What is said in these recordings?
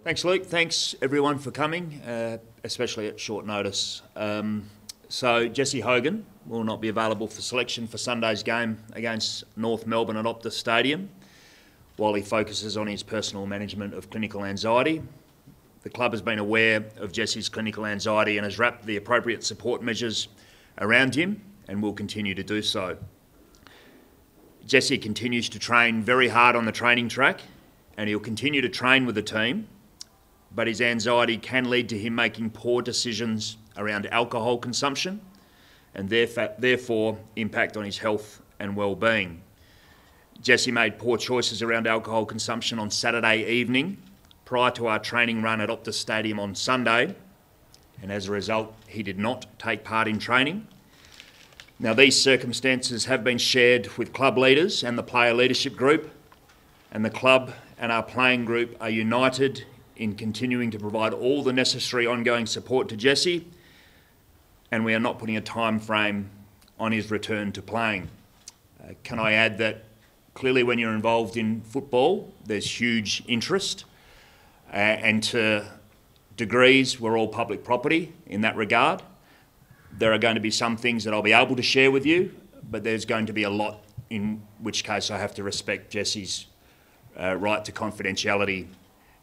Thanks, Luke. Thanks, everyone, for coming, especially at short notice. So Jesse Hogan will not be available for selection for Sunday's game against North Melbourne at Optus Stadium, while he focuses on his personal management of clinical anxiety. The club has been aware of Jesse's clinical anxiety and has wrapped the appropriate support measures around him and will continue to do so. Jesse continues to train very hard on the training track and he'll continue to train with the team, but his anxiety can lead to him making poor decisions around alcohol consumption and therefore impact on his health and well-being. Jesse made poor choices around alcohol consumption on Saturday evening prior to our training run at Optus Stadium on Sunday, and as a result he did not take part in training. Now, these circumstances have been shared with club leaders and the player leadership group, and the club and our playing group are united in continuing to provide all the necessary ongoing support to Jesse, and we are not putting a time frame on his return to playing. Can I add that clearly when you're involved in football, there's huge interest, and to degrees, we're all public property in that regard. There are going to be some things that I'll be able to share with you, but there's going to be a lot in which case I have to respect Jesse's right to confidentiality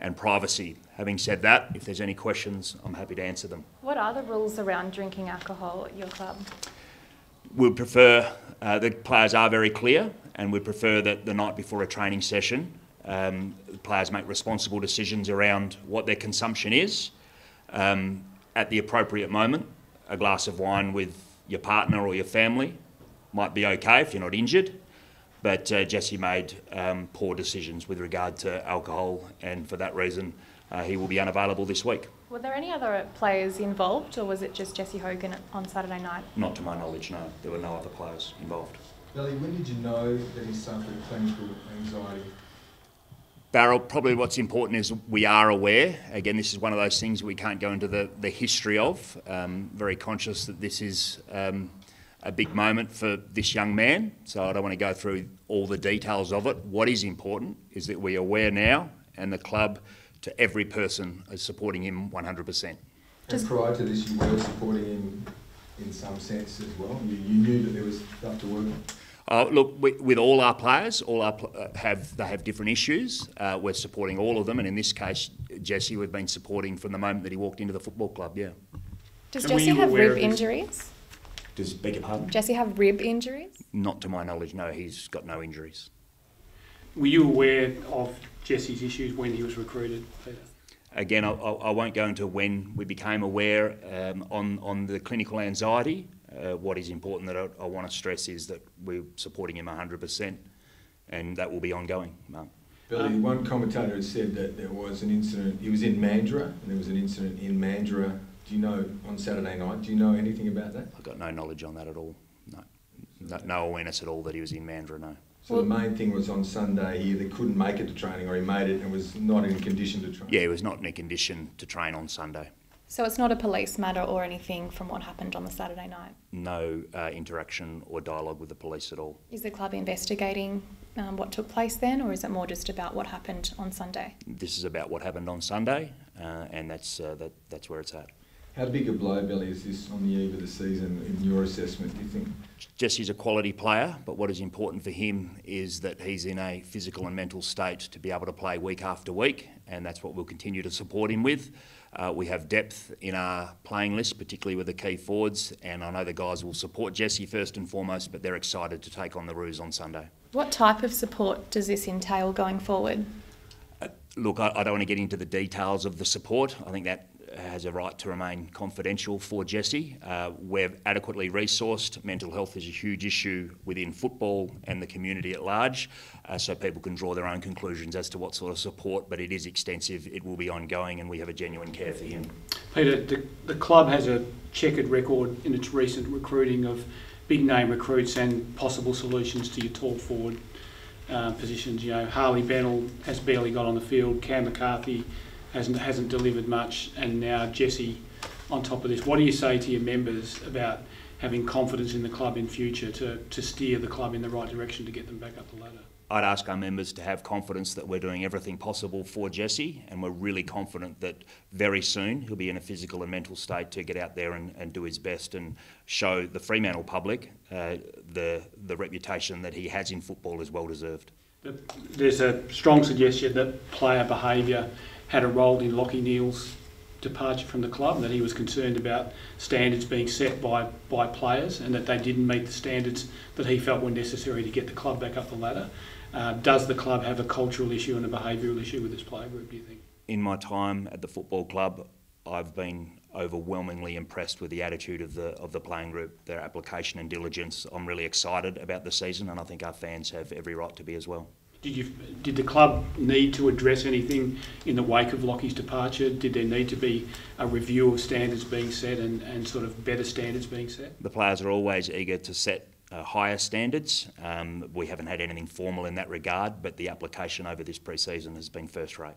and privacy. Having said that, if there's any questions, I'm happy to answer them. What are the rules around drinking alcohol at your club? We'd prefer, the players are very clear, and we prefer that the night before a training session, the players make responsible decisions around what their consumption is. At the appropriate moment, a glass of wine with your partner or your family might be okay if you're not injured. But Jesse made poor decisions with regard to alcohol, and for that reason he will be unavailable this week. Were there any other players involved, or was it just Jesse Hogan on Saturday night? Not to my knowledge, no. There were no other players involved. Billy, when did you know that he suffered clinical anxiety? Barrel, probably what's important is we are aware. Again, this is one of those things we can't go into the history of. Very conscious that this is a big moment for this young man, so I don't want to go through all the details of it. What is important is that we are aware now, and the club, to every person, is supporting him 100%. And prior to this, you were supporting him in some sense as well? You knew that there was stuff to work on? Look, with all our players, they have different issues. We're supporting all of them, and in this case, Jesse, we've been supporting from the moment that he walked into the football club, yeah. Does Jesse have rib injuries? Beg your pardon? Jesse have rib injuries? Not to my knowledge, no. He's got no injuries. Were you aware of Jesse's issues when he was recruited, Peter? Again, I won't go into when we became aware on the clinical anxiety. What is important that I want to stress is that we're supporting him 100%, and that will be ongoing, Mark. Billy, one commentator has said that there was an incident, he was in Mandurah, and there was an incident in Mandurah. Do you know, on Saturday night, do you know anything about that? I've got no knowledge on that at all, no awareness at all that he was in Mandurah, no. So the main thing was on Sunday he either couldn't make it to training or he made it and was not in condition to train? Yeah, he was not in a condition to train on Sunday. So it's not a police matter or anything from what happened on the Saturday night? No interaction or dialogue with the police at all. Is the club investigating what took place then, or is it more just about what happened on Sunday? This is about what happened on Sunday, and that's where it's at. How big a blow, Billy, is this on the eve of the season in your assessment, do you think? Jesse's a quality player, but what is important for him is that he's in a physical and mental state to be able to play week after week, and that's what we'll continue to support him with. We have depth in our playing list, particularly with the key forwards, and I know the guys will support Jesse first and foremost, but they're excited to take on the Roos on Sunday. What type of support does this entail going forward? Look, I don't want to get into the details of the support. I think that has a right to remain confidential for Jesse. We're adequately resourced. Mental health is a huge issue within football and the community at large, so people can draw their own conclusions as to what sort of support, but it is extensive, it will be ongoing, and we have a genuine care for him. Peter, the club has a checkered record in its recent recruiting of big name recruits and possible solutions to your tall forward positions. You know, Harley Bennell has barely got on the field, Cam McCarthy hasn't delivered much, and now Jesse on top of this. What do you say to your members about having confidence in the club in future to steer the club in the right direction to get them back up the ladder? I'd ask our members to have confidence that we're doing everything possible for Jesse, and we're really confident that very soon he'll be in a physical and mental state to get out there and do his best and show the Fremantle public the reputation that he has in football is well deserved. There's a strong suggestion that player behaviour had a role in Lachie Neale's departure from the club, and that he was concerned about standards being set by players and that they didn't meet the standards that he felt were necessary to get the club back up the ladder. Does the club have a cultural issue and a behavioural issue with this player group, do you think? In my time at the football club, I've been overwhelmingly impressed with the attitude of the playing group, their application and diligence. I'm really excited about the season, and I think our fans have every right to be as well. Did the club need to address anything in the wake of Lachie's departure? Did there need to be a review of standards being set and sort of better standards being set? The players are always eager to set higher standards. We haven't had anything formal in that regard, but the application over this pre-season has been first rate.